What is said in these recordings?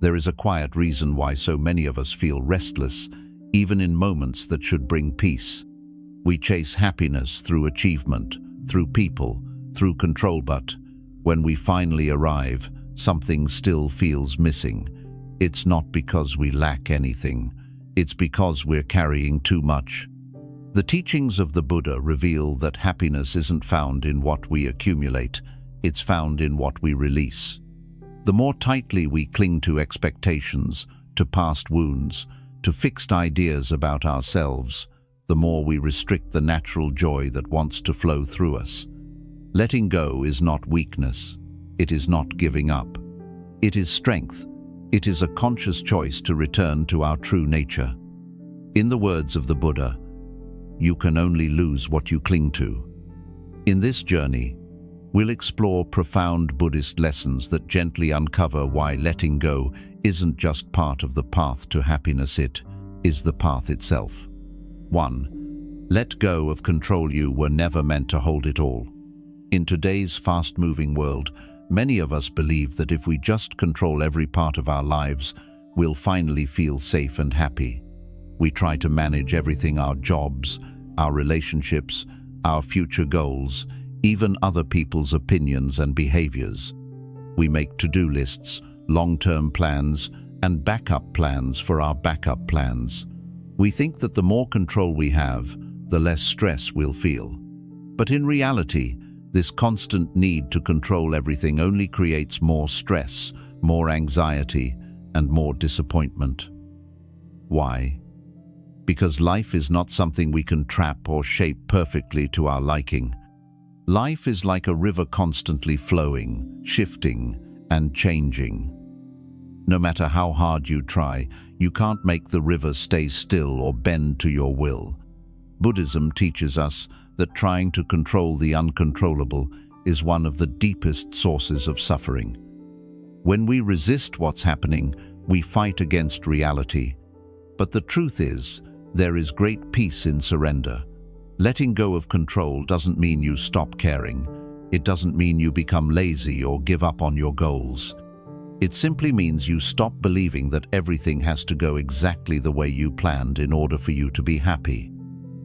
There is a quiet reason why so many of us feel restless, even in moments that should bring peace. We chase happiness through achievement, through people, through control, but when we finally arrive, something still feels missing. It's not because we lack anything, it's because we're carrying too much. The teachings of the Buddha reveal that happiness isn't found in what we accumulate, it's found in what we release. The more tightly we cling to expectations, to past wounds, to fixed ideas about ourselves, the more we restrict the natural joy that wants to flow through us. Letting go is not weakness. It is not giving up. It is strength. It is a conscious choice to return to our true nature. In the words of the Buddha, you can only lose what you cling to. In this journey, we'll explore profound Buddhist lessons that gently uncover why letting go isn't just part of the path to happiness, it is the path itself. 1. Let go of control. You were never meant to hold it all. In today's fast-moving world, many of us believe that if we just control every part of our lives, we'll finally feel safe and happy. We try to manage everything: our jobs, our relationships, our future goals, even other people's opinions and behaviors. We make to-do lists, long-term plans, and backup plans for our backup plans. We think that the more control we have, the less stress we'll feel. But in reality, this constant need to control everything only creates more stress, more anxiety, and more disappointment. Why? Because life is not something we can trap or shape perfectly to our liking. Life is like a river, constantly flowing, shifting, and changing. No matter how hard you try, you can't make the river stay still or bend to your will. Buddhism teaches us that trying to control the uncontrollable is one of the deepest sources of suffering. When we resist what's happening, we fight against reality. But the truth is, there is great peace in surrender. Letting go of control doesn't mean you stop caring. It doesn't mean you become lazy or give up on your goals. It simply means you stop believing that everything has to go exactly the way you planned in order for you to be happy.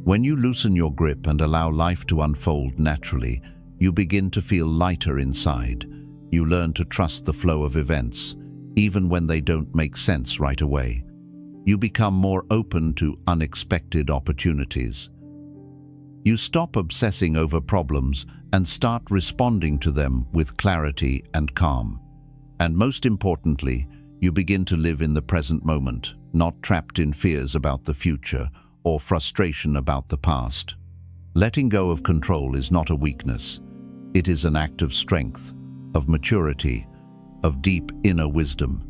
When you loosen your grip and allow life to unfold naturally, you begin to feel lighter inside. You learn to trust the flow of events, even when they don't make sense right away. You become more open to unexpected opportunities. You stop obsessing over problems and start responding to them with clarity and calm. And most importantly, you begin to live in the present moment, not trapped in fears about the future or frustration about the past. Letting go of control is not a weakness. It is an act of strength, of maturity, of deep inner wisdom.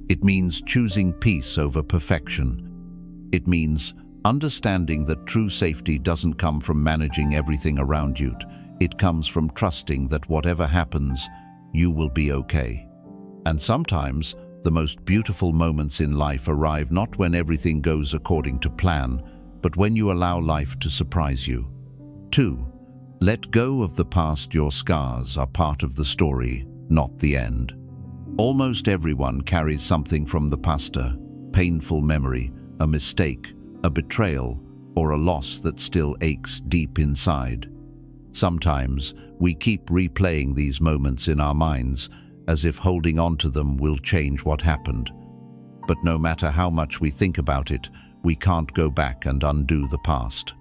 It means choosing peace over perfection. It means understanding that true safety doesn't come from managing everything around you. It comes from trusting that whatever happens, you will be okay. And sometimes, the most beautiful moments in life arrive not when everything goes according to plan, but when you allow life to surprise you. 2. Let go of the past. Your scars are part of the story, not the end. Almost everyone carries something from the past: a painful memory, a mistake, a betrayal, or a loss that still aches deep inside. Sometimes we keep replaying these moments in our minds, as if holding on to them will change what happened. But no matter how much we think about it, we can't go back and undo the past.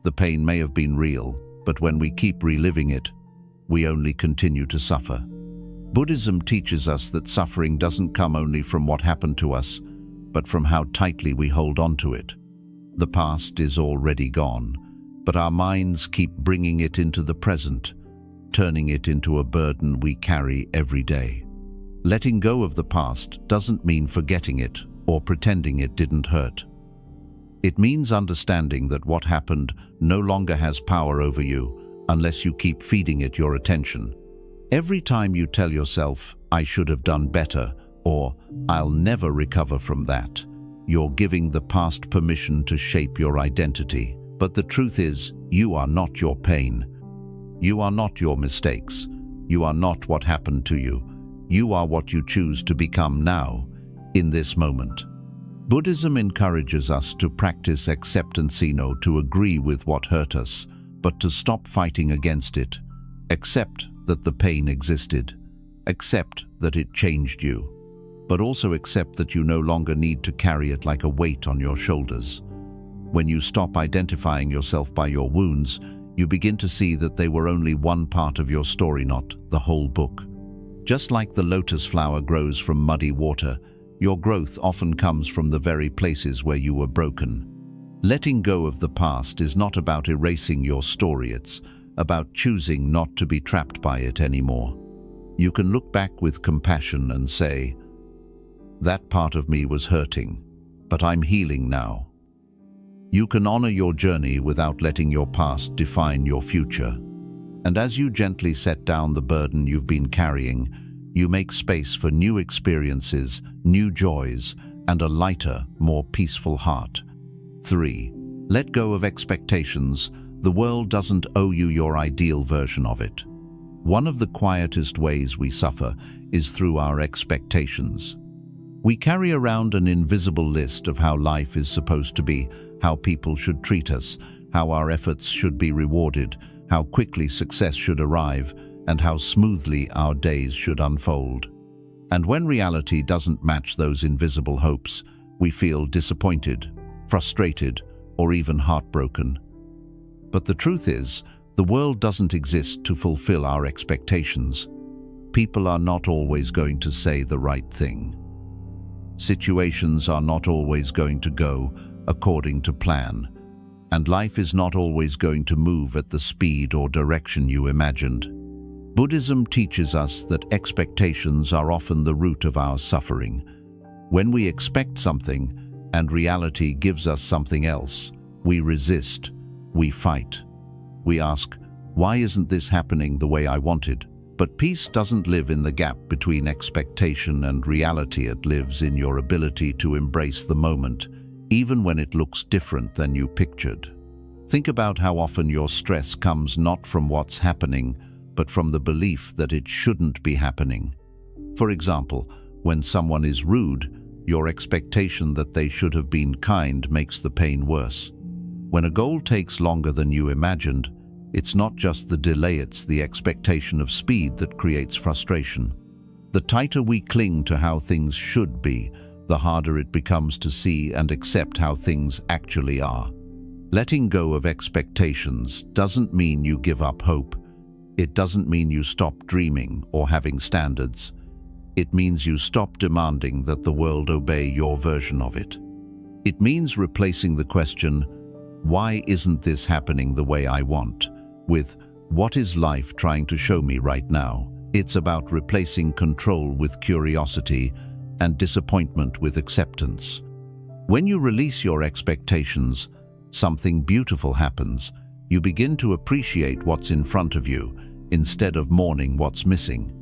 The pain may have been real, but when we keep reliving it, we only continue to suffer. Buddhism teaches us that suffering doesn't come only from what happened to us, but from how tightly we hold on to it. The past is already gone, but our minds keep bringing it into the present, turning it into a burden we carry every day. Letting go of the past doesn't mean forgetting it or pretending it didn't hurt. It means understanding that what happened no longer has power over you unless you keep feeding it your attention. Every time you tell yourself, "I should have done better," or "I'll never recover from that," you're giving the past permission to shape your identity. But the truth is, you are not your pain. You are not your mistakes. You are not what happened to you. You are what you choose to become now, in this moment. Buddhism encourages us to practice acceptance, to agree with what hurt us, but to stop fighting against it. Accept that the pain existed. Accept that it changed you. But also accept that you no longer need to carry it like a weight on your shoulders. When you stop identifying yourself by your wounds, you begin to see that they were only one part of your story, not the whole book. Just like the lotus flower grows from muddy water, your growth often comes from the very places where you were broken. Letting go of the past is not about erasing your story, it's about choosing not to be trapped by it anymore. You can look back with compassion and say, "That part of me was hurting, but I'm healing now." You can honor your journey without letting your past define your future. And as you gently set down the burden you've been carrying, you make space for new experiences, new joys, and a lighter, more peaceful heart. 3. Let go of expectations. The world doesn't owe you your ideal version of it. One of the quietest ways we suffer is through our expectations. We carry around an invisible list of how life is supposed to be, how people should treat us, how our efforts should be rewarded, how quickly success should arrive, and how smoothly our days should unfold. And when reality doesn't match those invisible hopes, we feel disappointed, frustrated, or even heartbroken. But the truth is, the world doesn't exist to fulfill our expectations. People are not always going to say the right thing. Situations are not always going to go according to plan, and life is not always going to move at the speed or direction you imagined. Buddhism teaches us that expectations are often the root of our suffering. When we expect something and reality gives us something else, we resist, we fight. We ask, "Why isn't this happening the way I wanted?" But peace doesn't live in the gap between expectation and reality. It lives in your ability to embrace the moment, even when it looks different than you pictured. Think about how often your stress comes not from what's happening, but from the belief that it shouldn't be happening. For example, when someone is rude, your expectation that they should have been kind makes the pain worse. When a goal takes longer than you imagined, it's not just the delay, it's the expectation of speed that creates frustration. The tighter we cling to how things should be, the harder it becomes to see and accept how things actually are. Letting go of expectations doesn't mean you give up hope. It doesn't mean you stop dreaming or having standards. It means you stop demanding that the world obey your version of it. It means replacing the question, "Why isn't this happening the way I want?" with, "What is life trying to show me right now?" It's about replacing control with curiosity and disappointment with acceptance. When you release your expectations, something beautiful happens. You begin to appreciate what's in front of you, instead of mourning what's missing.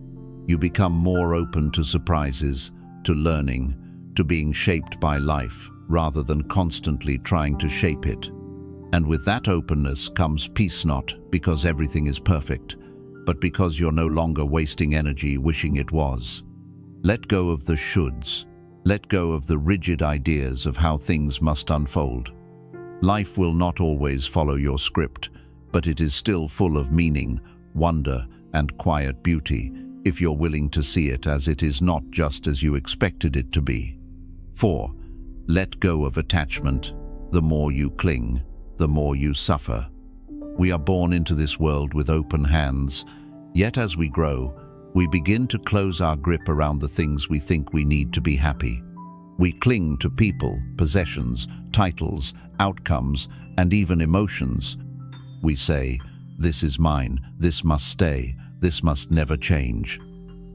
You become more open to surprises, to learning, to being shaped by life, rather than constantly trying to shape it. And with that openness comes peace, not because everything is perfect, but because you're no longer wasting energy wishing it was. Let go of the shoulds. Let go of the rigid ideas of how things must unfold. Life will not always follow your script, but it is still full of meaning, wonder, and quiet beauty, if you're willing to see it as it is, not just as you expected it to be. 4. Let go of attachment. The more you cling, the more you suffer. We are born into this world with open hands, yet as we grow, we begin to close our grip around the things we think we need to be happy. We cling to people, possessions, titles, outcomes, and even emotions. We say, "This is mine, this must stay, this must never change."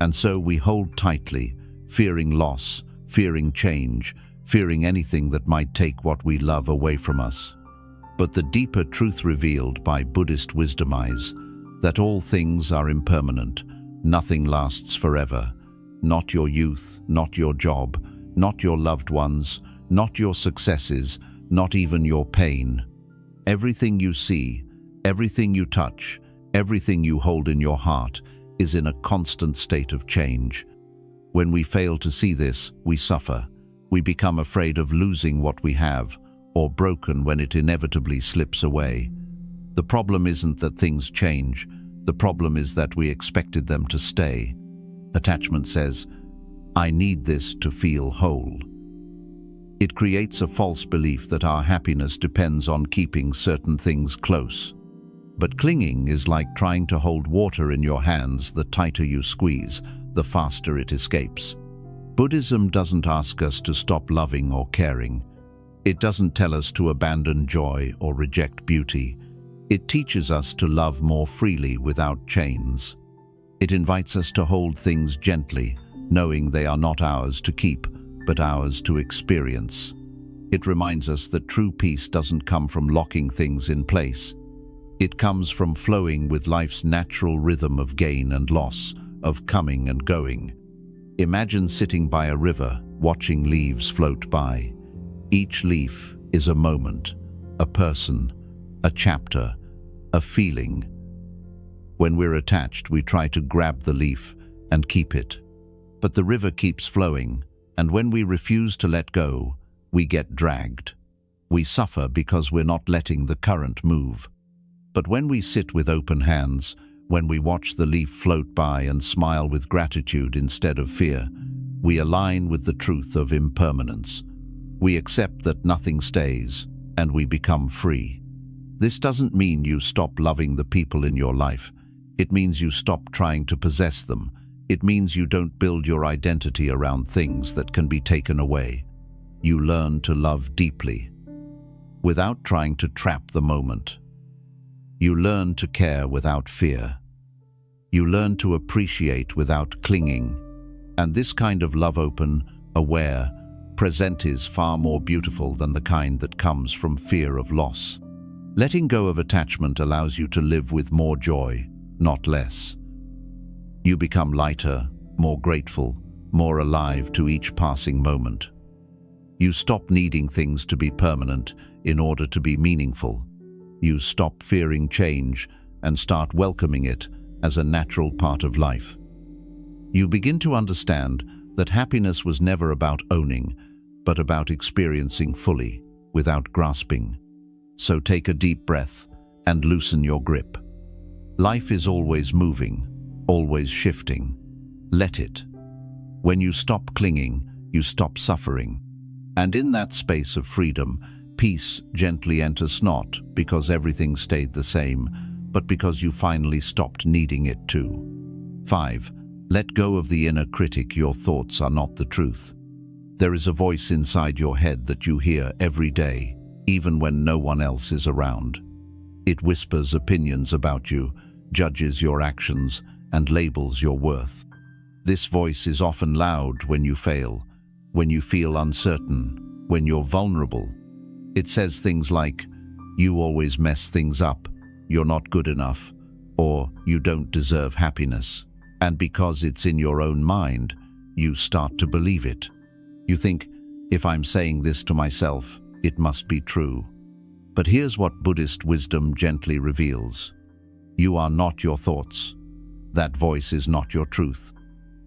And so we hold tightly, fearing loss, fearing change, fearing anything that might take what we love away from us. But the deeper truth revealed by Buddhist wisdom is that all things are impermanent, nothing lasts forever. Not your youth, not your job, not your loved ones, not your successes, not even your pain. Everything you see, everything you touch, everything you hold in your heart is in a constant state of change. When we fail to see this, we suffer. We become afraid of losing what we have, or broken when it inevitably slips away. The problem isn't that things change. The problem is that we expected them to stay. Attachment says, "I need this to feel whole." It creates a false belief that our happiness depends on keeping certain things close. But clinging is like trying to hold water in your hands. The tighter you squeeze, the faster it escapes. Buddhism doesn't ask us to stop loving or caring. It doesn't tell us to abandon joy or reject beauty. It teaches us to love more freely without chains. It invites us to hold things gently, knowing they are not ours to keep, but ours to experience. It reminds us that true peace doesn't come from locking things in place. It comes from flowing with life's natural rhythm of gain and loss, of coming and going. Imagine sitting by a river, watching leaves float by. Each leaf is a moment, a person, a chapter, a feeling. When we're attached, we try to grab the leaf and keep it. But the river keeps flowing, and when we refuse to let go, we get dragged. We suffer because we're not letting the current move. But when we sit with open hands, when we watch the leaf float by and smile with gratitude instead of fear, we align with the truth of impermanence. We accept that nothing stays, and we become free. This doesn't mean you stop loving the people in your life. It means you stop trying to possess them. It means you don't build your identity around things that can be taken away. You learn to love deeply, without trying to trap the moment. You learn to care without fear. You learn to appreciate without clinging. And this kind of love, open, aware, present, is far more beautiful than the kind that comes from fear of loss. Letting go of attachment allows you to live with more joy, not less. You become lighter, more grateful, more alive to each passing moment. You stop needing things to be permanent in order to be meaningful. You stop fearing change and start welcoming it as a natural part of life. You begin to understand that happiness was never about owning, but about experiencing fully, without grasping. So take a deep breath and loosen your grip. Life is always moving, always shifting. Let it. When you stop clinging, you stop suffering. And in that space of freedom, peace gently enters, not because everything stayed the same, but because you finally stopped needing it to. 5. Let go of the inner critic. Your thoughts are not the truth. There is a voice inside your head that you hear every day, even when no one else is around. It whispers opinions about you, judges your actions, and labels your worth. This voice is often loud when you fail, when you feel uncertain, when you're vulnerable. It says things like, "You always mess things up," "You're not good enough," or "You don't deserve happiness." And because it's in your own mind, you start to believe it. You think, if I'm saying this to myself, it must be true. But here's what Buddhist wisdom gently reveals. You are not your thoughts. That voice is not your truth.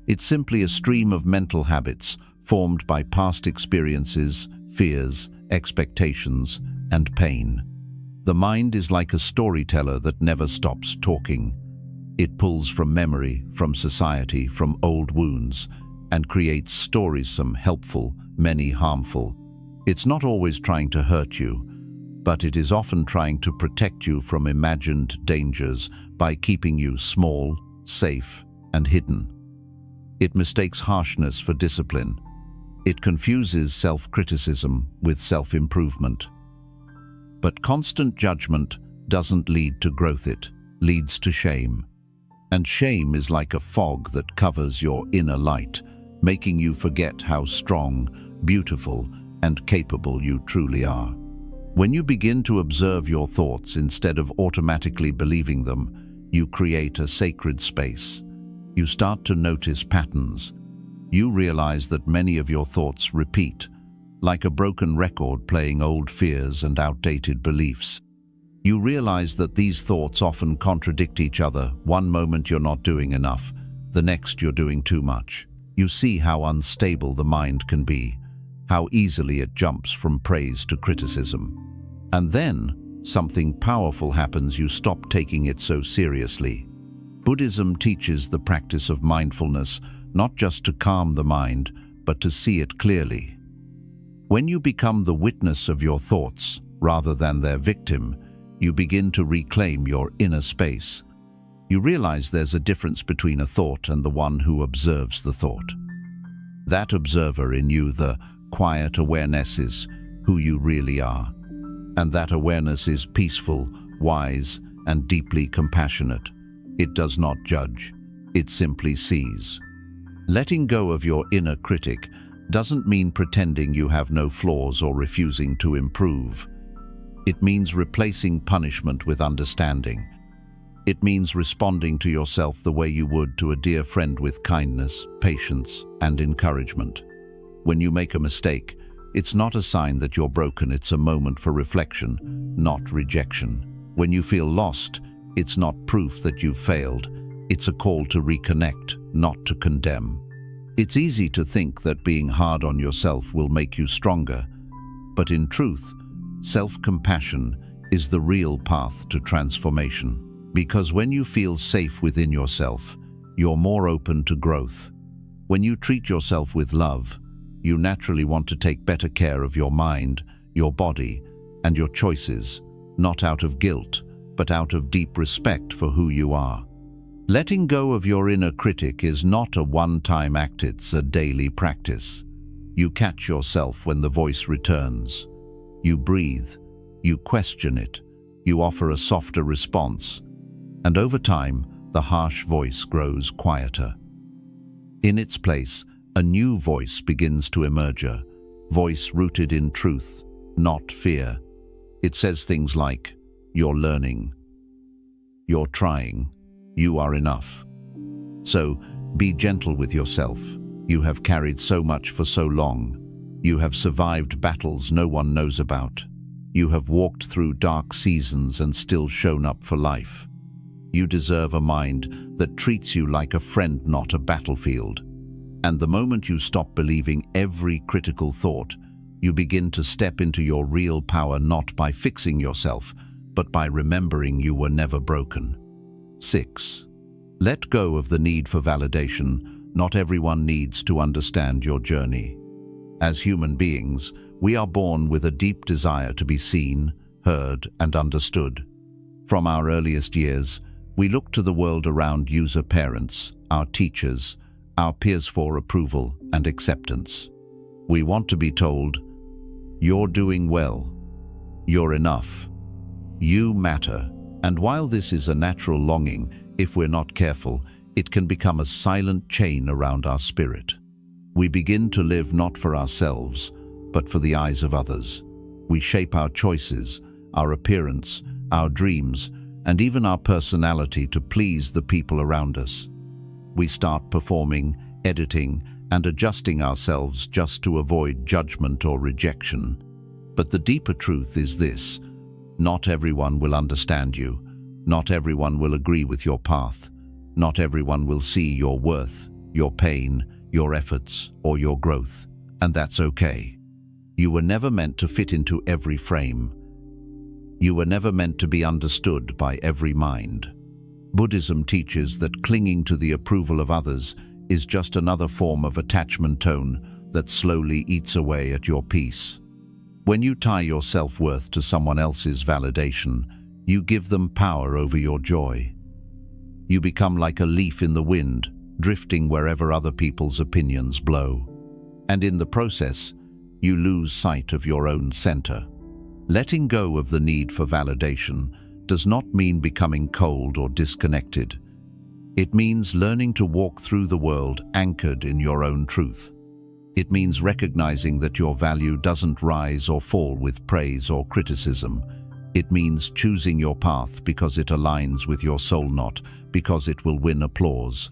It's simply a stream of mental habits formed by past experiences, fears, expectations, and pain. The mind is like a storyteller that never stops talking. It pulls from memory, from society, from old wounds, and creates stories, some helpful, many harmful. It's not always trying to hurt you, but it is often trying to protect you from imagined dangers by keeping you small, safe, and hidden. It mistakes harshness for discipline. It confuses self-criticism with self-improvement. But constant judgment doesn't lead to growth, it leads to shame. And shame is like a fog that covers your inner light, making you forget how strong, beautiful, and capable you truly are. When you begin to observe your thoughts instead of automatically believing them, you create a sacred space. You start to notice patterns. You realize that many of your thoughts repeat, like a broken record playing old fears and outdated beliefs. You realize that these thoughts often contradict each other. One moment you're not doing enough, the next you're doing too much. You see how unstable the mind can be, how easily it jumps from praise to criticism. And then, something powerful happens. You stop taking it so seriously. Buddhism teaches the practice of mindfulness, not just to calm the mind, but to see it clearly. When you become the witness of your thoughts, rather than their victim, you begin to reclaim your inner space. You realize there's a difference between a thought and the one who observes the thought. That observer in you, the quiet awareness, is who you really are. And that awareness is peaceful, wise, and deeply compassionate. It does not judge. It simply sees. Letting go of your inner critic doesn't mean pretending you have no flaws or refusing to improve. It means replacing punishment with understanding. It means responding to yourself the way you would to a dear friend, with kindness, patience, and encouragement. When you make a mistake, it's not a sign that you're broken. It's a moment for reflection, not rejection. When you feel lost, it's not proof that you've failed. It's a call to reconnect, not to condemn. It's easy to think that being hard on yourself will make you stronger, but in truth, self-compassion is the real path to transformation. Because when you feel safe within yourself, you're more open to growth. When you treat yourself with love, you naturally want to take better care of your mind, your body, and your choices, not out of guilt, but out of deep respect for who you are. Letting go of your inner critic is not a one-time act, it's a daily practice. You catch yourself when the voice returns. You breathe, you question it, you offer a softer response, and over time, the harsh voice grows quieter. In its place, a new voice begins to emerge, a voice rooted in truth, not fear. It says things like, "You're learning. You're trying. You are enough." So, be gentle with yourself. You have carried so much for so long. You have survived battles no one knows about. You have walked through dark seasons and still shown up for life. You deserve a mind that treats you like a friend, not a battlefield. And the moment you stop believing every critical thought, you begin to step into your real power, not by fixing yourself, but by remembering you were never broken. 6. Let go of the need for validation. Not everyone needs to understand your journey. As human beings, we are born with a deep desire to be seen, heard, and understood. From our earliest years, we look to the world around us, our parents, our teachers, our peers, for approval and acceptance. We want to be told, "You're doing well. You're enough. You matter." And while this is a natural longing, if we're not careful, it can become a silent chain around our spirit. We begin to live not for ourselves, but for the eyes of others. We shape our choices, our appearance, our dreams, and even our personality to please the people around us. We start performing, editing, and adjusting ourselves just to avoid judgment or rejection. But the deeper truth is this: not everyone will understand you. Not everyone will agree with your path. Not everyone will see your worth, your pain, your efforts, or your growth. And that's okay. You were never meant to fit into every frame. You were never meant to be understood by every mind. Buddhism teaches that clinging to the approval of others is just another form of attachment tone that slowly eats away at your peace. When you tie your self-worth to someone else's validation, you give them power over your joy. You become like a leaf in the wind, drifting wherever other people's opinions blow. And in the process, you lose sight of your own center. Letting go of the need for validation does not mean becoming cold or disconnected. It means learning to walk through the world anchored in your own truth. It means recognizing that your value doesn't rise or fall with praise or criticism. It means choosing your path because it aligns with your soul, not because it will win applause.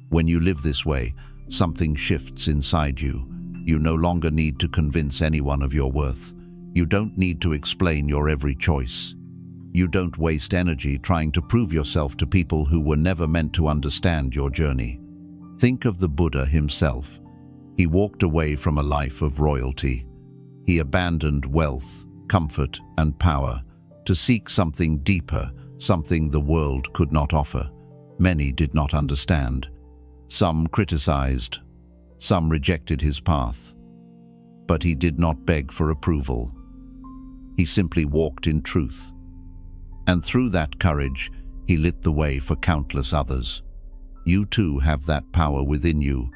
When you live this way, something shifts inside you. You no longer need to convince anyone of your worth. You don't need to explain your every choice. You don't waste energy trying to prove yourself to people who were never meant to understand your journey. Think of the Buddha himself. He walked away from a life of royalty. He abandoned wealth, comfort, and power to seek something deeper, something the world could not offer. Many did not understand. Some criticized. Some rejected his path. But he did not beg for approval. He simply walked in truth. And through that courage, he lit the way for countless others. You too have that power within you,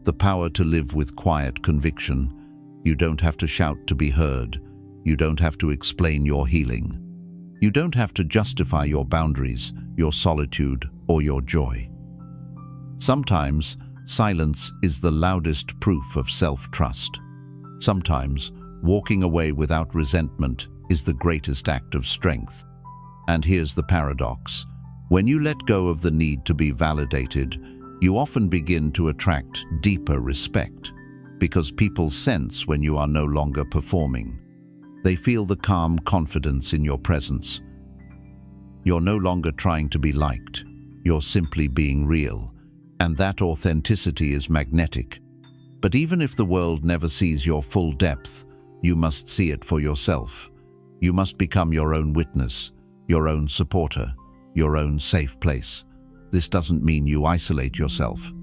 the power to live with quiet conviction. You don't have to shout to be heard. You don't have to explain your healing. You don't have to justify your boundaries, your solitude, or your joy. Sometimes, silence is the loudest proof of self-trust. Sometimes, walking away without resentment is the greatest act of strength. And here's the paradox. When you let go of the need to be validated, you often begin to attract deeper respect, because people sense when you are no longer performing. They feel the calm confidence in your presence. You're no longer trying to be liked. You're simply being real, and that authenticity is magnetic. But even if the world never sees your full depth, you must see it for yourself. You must become your own witness, your own supporter, your own safe place. This doesn't mean you isolate yourself.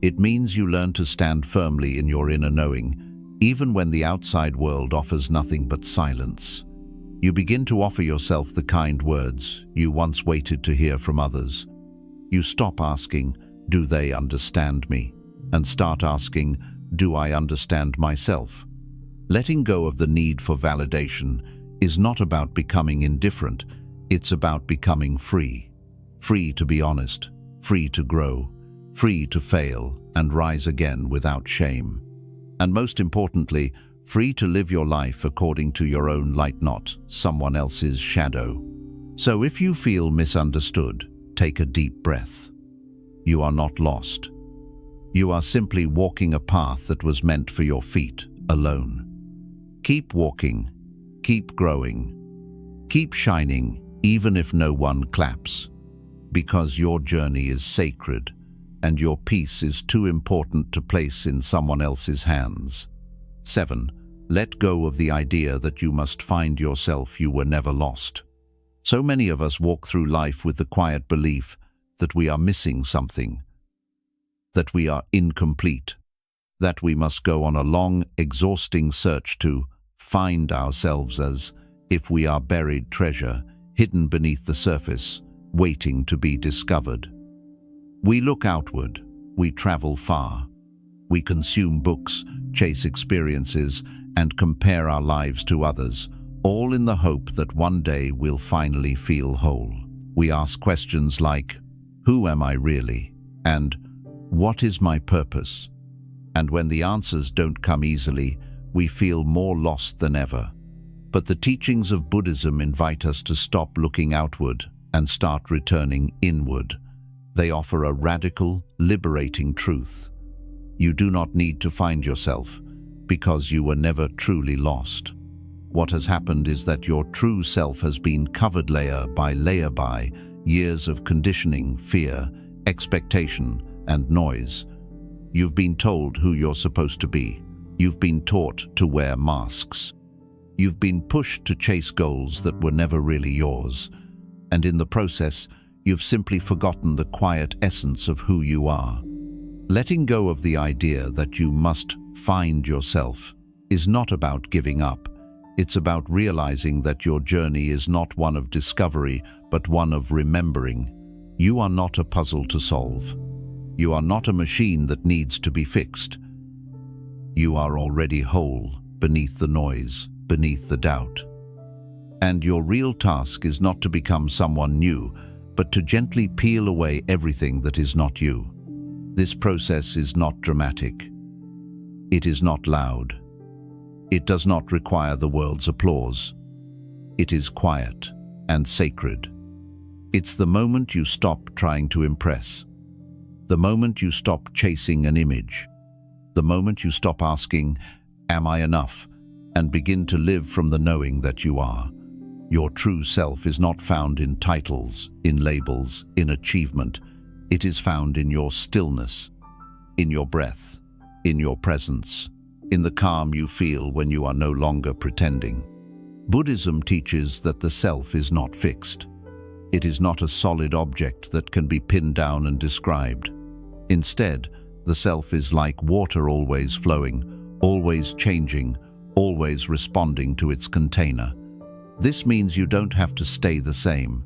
It means you learn to stand firmly in your inner knowing, even when the outside world offers nothing but silence. You begin to offer yourself the kind words you once waited to hear from others. You stop asking, "Do they understand me?" and start asking, "Do I understand myself?" Letting go of the need for validation is not about becoming indifferent, it's about becoming free. Free to be honest, free to grow, free to fail and rise again without shame. And most importantly, free to live your life according to your own light, not someone else's shadow. So if you feel misunderstood, take a deep breath. You are not lost. You are simply walking a path that was meant for your feet alone. Keep walking, keep growing, keep shining, even if no one claps, because your journey is sacred and your peace is too important to place in someone else's hands. 7. Let go of the idea that you must find yourself. You were never lost. So many of us walk through life with the quiet belief that we are missing something, that we are incomplete, that we must go on a long, exhausting search to find ourselves, as if we are buried treasure, hidden beneath the surface, waiting to be discovered. We look outward, we travel far, we consume books, chase experiences, and compare our lives to others, all in the hope that one day we'll finally feel whole. We ask questions like, "Who am I really?" and "What is my purpose?" And when the answers don't come easily, we feel more lost than ever. But the teachings of Buddhism invite us to stop looking outward and start returning inward. They offer a radical, liberating truth. You do not need to find yourself, because you were never truly lost. What has happened is that your true self has been covered layer by years of conditioning, fear, expectation, and noise. You've been told who you're supposed to be. You've been taught to wear masks. You've been pushed to chase goals that were never really yours. And in the process, you've simply forgotten the quiet essence of who you are. Letting go of the idea that you must find yourself is not about giving up. It's about realizing that your journey is not one of discovery, but one of remembering. You are not a puzzle to solve. You are not a machine that needs to be fixed. You are already whole, beneath the noise, beneath the doubt. And your real task is not to become someone new, but to gently peel away everything that is not you. This process is not dramatic. It is not loud. It does not require the world's applause. It is quiet and sacred. It's the moment you stop trying to impress. The moment you stop chasing an image. The moment you stop asking, "Am I enough?" and begin to live from the knowing that you are. Your true self is not found in titles, in labels, in achievement. It is found in your stillness, in your breath, in your presence, in the calm you feel when you are no longer pretending. Buddhism teaches that the self is not fixed. It is not a solid object that can be pinned down and described. Instead, the self is like water, always flowing, always changing, always responding to its container. This means you don't have to stay the same.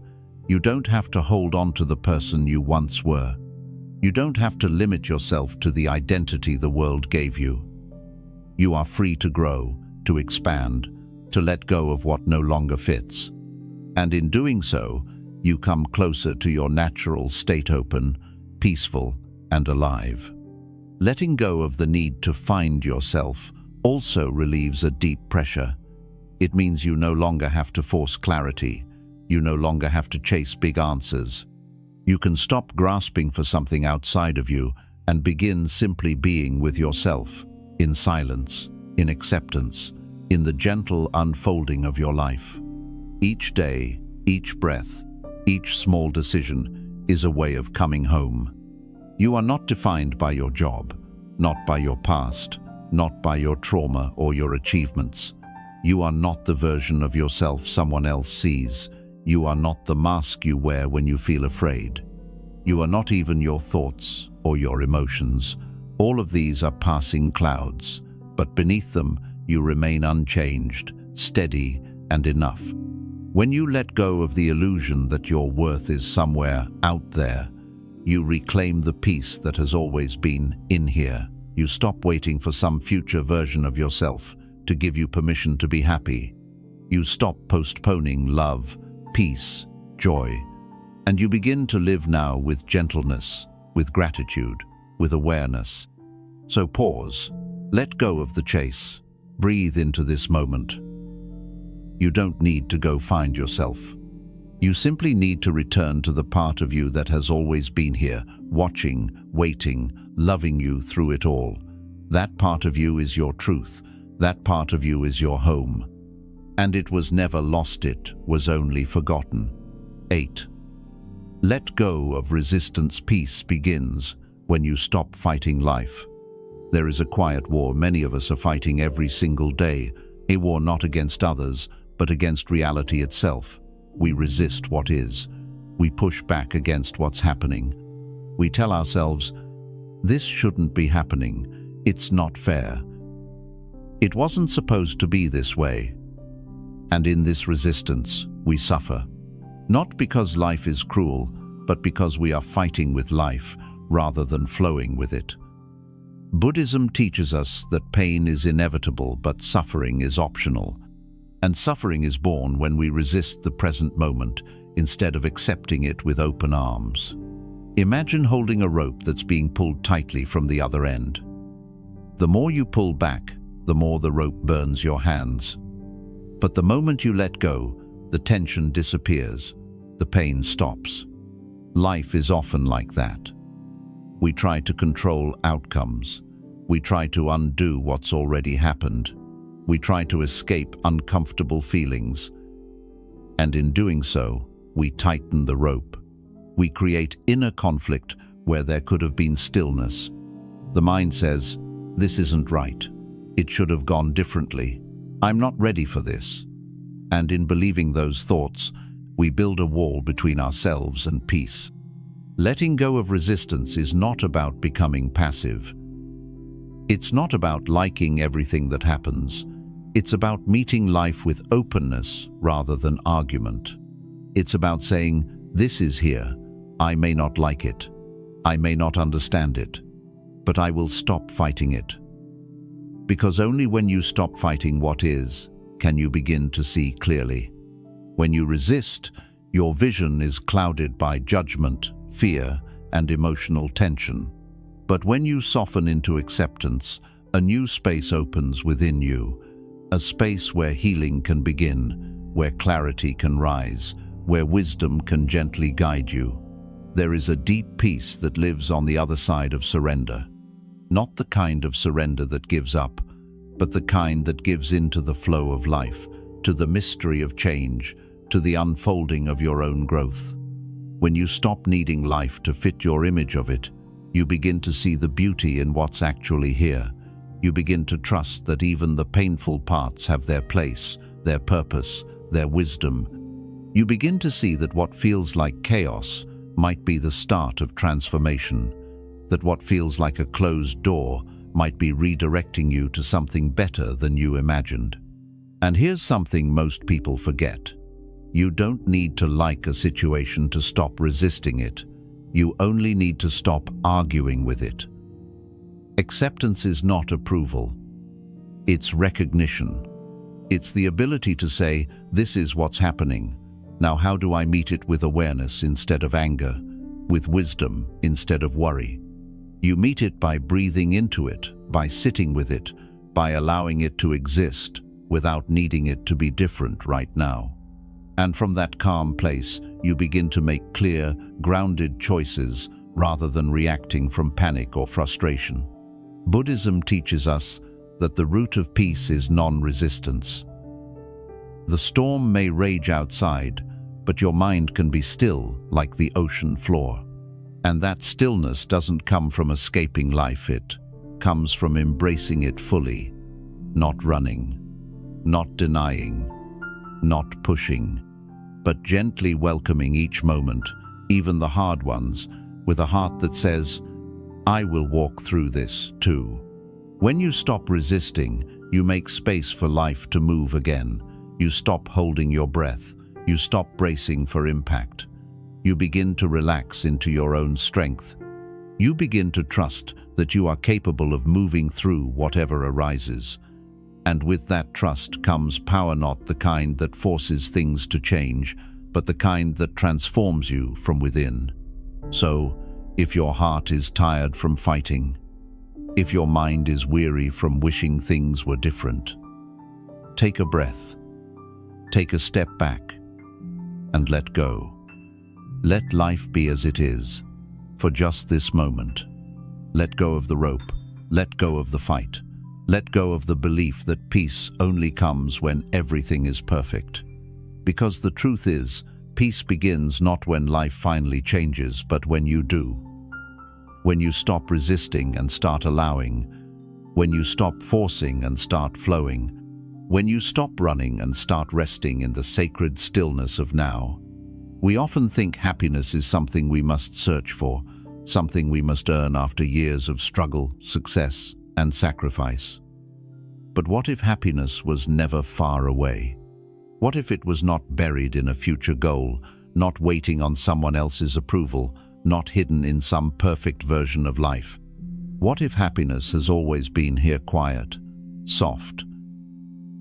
You don't have to hold on to the person you once were. You don't have to limit yourself to the identity the world gave you. You are free to grow, to expand, to let go of what no longer fits. And in doing so, you come closer to your natural state, open, peaceful, and alive. Letting go of the need to find yourself also relieves a deep pressure. It means you no longer have to force clarity. You no longer have to chase big answers. You can stop grasping for something outside of you and begin simply being with yourself, in silence, in acceptance, in the gentle unfolding of your life. Each day, each breath, each small decision is a way of coming home. You are not defined by your job, not by your past, not by your trauma or your achievements. You are not the version of yourself someone else sees. You are not the mask you wear when you feel afraid. You are not even your thoughts or your emotions. All of these are passing clouds, but beneath them you remain unchanged, steady, and enough. When you let go of the illusion that your worth is somewhere out there, you reclaim the peace that has always been in here. You stop waiting for some future version of yourself to give you permission to be happy. You stop postponing love, peace, joy, and you begin to live now with gentleness, with gratitude, with awareness. So pause, let go of the chase, breathe into this moment. You don't need to go find yourself. You simply need to return to the part of you that has always been here, watching, waiting, loving you through it all. That part of you is your truth. That part of you is your home. And it was never lost, it was only forgotten. 8. Let go of resistance. Peace begins when you stop fighting life. There is a quiet war many of us are fighting every single day, a war not against others, but against reality itself. We resist what is. We push back against what's happening. We tell ourselves, this shouldn't be happening. It's not fair. It wasn't supposed to be this way. And in this resistance, we suffer. Not because life is cruel, but because we are fighting with life rather than flowing with it. Buddhism teaches us that pain is inevitable, but suffering is optional. And suffering is born when we resist the present moment instead of accepting it with open arms. Imagine holding a rope that's being pulled tightly from the other end. The more you pull back, the more the rope burns your hands. But the moment you let go, the tension disappears, the pain stops. Life is often like that. We try to control outcomes. We try to undo what's already happened. We try to escape uncomfortable feelings. And in doing so, we tighten the rope. We create inner conflict where there could have been stillness. The mind says, this isn't right. It should have gone differently. I'm not ready for this. And in believing those thoughts, we build a wall between ourselves and peace. Letting go of resistance is not about becoming passive. It's not about liking everything that happens. It's about meeting life with openness rather than argument. It's about saying, this is here. I may not like it. I may not understand it. But I will stop fighting it. Because only when you stop fighting what is, can you begin to see clearly. When you resist, your vision is clouded by judgment, fear, and emotional tension. But when you soften into acceptance, a new space opens within you. A space where healing can begin, where clarity can rise, where wisdom can gently guide you. There is a deep peace that lives on the other side of surrender. Not the kind of surrender that gives up, but the kind that gives into the flow of life, to the mystery of change, to the unfolding of your own growth. When you stop needing life to fit your image of it, You begin to see the beauty in what's actually here. You begin to trust that even the painful parts have their place, their purpose, their wisdom. You begin to see that what feels like chaos might be the start of transformation, that what feels like a closed door might be redirecting you to something better than you imagined. And here's something most people forget. You don't need to like a situation to stop resisting it. You only need to stop arguing with it. Acceptance is not approval. It's recognition. It's the ability to say, this is what's happening. Now how do I meet it with awareness instead of anger, with wisdom instead of worry? You meet it by breathing into it, by sitting with it, by allowing it to exist without needing it to be different right now. And from that calm place, you begin to make clear, grounded choices rather than reacting from panic or frustration. Buddhism teaches us that the root of peace is non-resistance. The storm may rage outside, but your mind can be still like the ocean floor. And that stillness doesn't come from escaping life, it comes from embracing it fully, not running, not denying, not pushing, but gently welcoming each moment, even the hard ones, with a heart that says, I will walk through this too. When you stop resisting, you make space for life to move again. You stop holding your breath. You stop bracing for impact. You begin to relax into your own strength. You begin to trust that you are capable of moving through whatever arises. And with that trust comes power, not the kind that forces things to change, but the kind that transforms you from within. So, if your heart is tired from fighting, if your mind is weary from wishing things were different, take a breath, take a step back, and let go. Let life be as it is, for just this moment. Let go of the rope, let go of the fight. Let go of the belief that peace only comes when everything is perfect. Because the truth is, peace begins not when life finally changes, but when you do. When you stop resisting and start allowing. When you stop forcing and start flowing. When you stop running and start resting in the sacred stillness of now. We often think happiness is something we must search for, something we must earn after years of struggle, success, and sacrifice. But what if happiness was never far away? What if it was not buried in a future goal, not waiting on someone else's approval, not hidden in some perfect version of life? What if happiness has always been here, quiet, soft,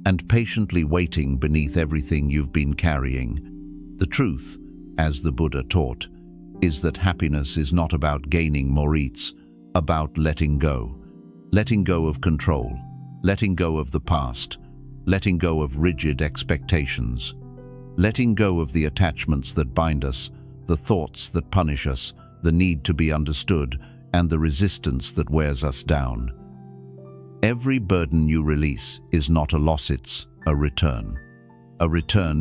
and patiently waiting beneath everything you've been carrying? The truth, as the Buddha taught, is that happiness is not about gaining more, it's about letting go. Letting go of control, letting go of the past, letting go of rigid expectations, letting go of the attachments that bind us, the thoughts that punish us, the need to be understood, and the resistance that wears us down. Every burden you release is not a loss, it's a return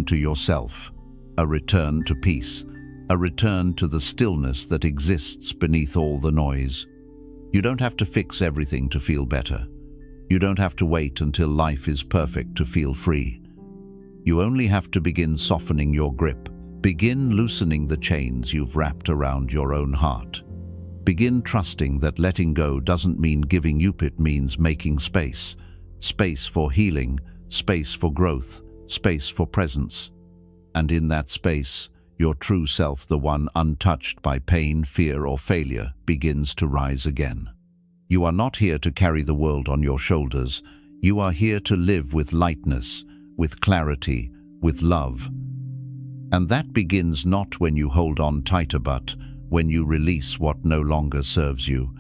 to yourself, a return to peace, a return to the stillness that exists beneath all the noise. You don't have to fix everything to feel better. You don't have to wait until life is perfect to feel free. You only have to begin softening your grip. Begin loosening the chains you've wrapped around your own heart. Begin trusting that letting go doesn't mean giving up, it means making space. Space for healing, space for growth, space for presence. And in that space, your true self, the one untouched by pain, fear, or failure, begins to rise again. You are not here to carry the world on your shoulders. You are here to live with lightness, with clarity, with love. And that begins not when you hold on tighter, but when you release what no longer serves you.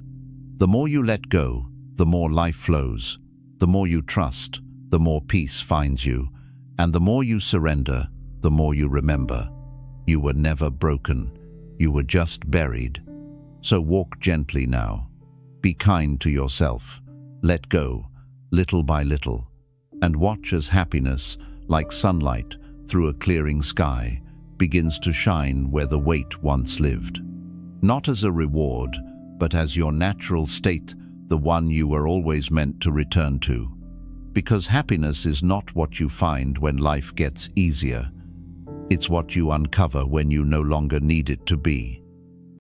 The more you let go, the more life flows. The more you trust, the more peace finds you. And the more you surrender, the more you remember. You were never broken. You were just buried. So walk gently now. Be kind to yourself. Let go, little by little. And watch as happiness, like sunlight through a clearing sky, begins to shine where the weight once lived. Not as a reward, but as your natural state, the one you were always meant to return to. Because happiness is not what you find when life gets easier. It's what you uncover when you no longer need it to be.